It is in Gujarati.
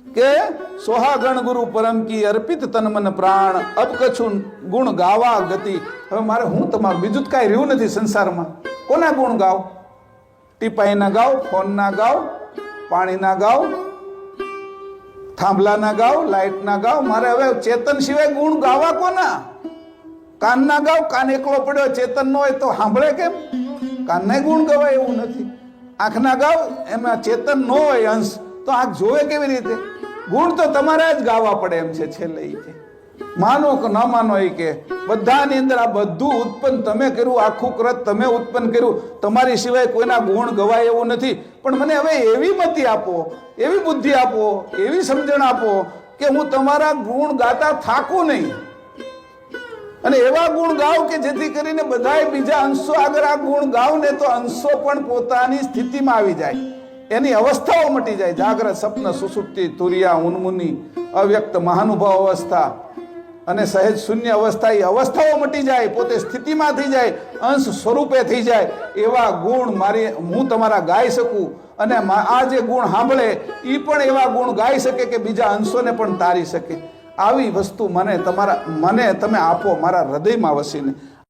કે સોહાગણ ગુરુ પરમ કી અર્પિત તન મન પ્રાણ અબ કછું ગુણ ગાવા ગતિ. હવે મારે હું તમારું બીજું કાંઈ રહ્યું નથી સંસારમાં. કોના ગુણ ગાવ? ટીપાઈના ગાવ, ફોનના ગાવ, પાણીના ગાવ, થાંભલાના ગાવ, લાઇટના ગાવ. મારે હવે ચેતન સિવાય ગુણ ગાવા કોના? કાનના ગાવ. કાન એકલો પડ્યો ચેતન નો હોય તો સાંભળે કેમ? કાનને ગુણ ગવાય એવું નથી. આંખના ગાવ, એમાં ચેતન ન હોય અંશ તો આંખ જોવે કેવી રીતે? ગુણ તો તમારે જ ગાવા પડે એમ છે છેલ્લે. એ કે માનો કે ન માનો, એ કે બધાની અંદર આ બધું ઉત્પન્ન તમે કર્યું, આખું કૃત તમે ઉત્પન્ન કર્યું. તમારી સિવાય કોઈના ગુણ ગવાય એવું નથી. પણ મને હવે એવી મતિ આપો, એવી બુદ્ધિ આપો, એવી સમજણ આપો કે હું તમારા ગુણ ગાતા થાકું નહીં, અને એવા ગુણ ગાવ કે જેથી કરીને બધાય બીજા અંશો આગળ આ ગુણ ગાવ ને તો અંશો પણ પોતાની સ્થિતિમાં આવી જાય, એની અવસ્થાઓ મટી જાય. જાગ્રત, સ્વપ્ન, સુષુપ્તિ, તુરિયા, ઉન્મુનિ, અવ્યક્ત, મહાનુભાવ અવસ્થા અને સહેજ શૂન્ય અવસ્થા, એ અવસ્થાઓ મટી જાય, પોતે સ્થિતિમાં થઈ જાય, અંશ સ્વરૂપે થઈ જાય. એવા ગુણ હું તમારા ગાઈ શકું, અને આ જે ગુણ સાંભળે એ પણ એવા ગુણ ગાઈ શકે કે બીજા અંશોને પણ તારી શકે. આવી વસ્તુ મને તમે આપો મારા હૃદયમાં વસીને.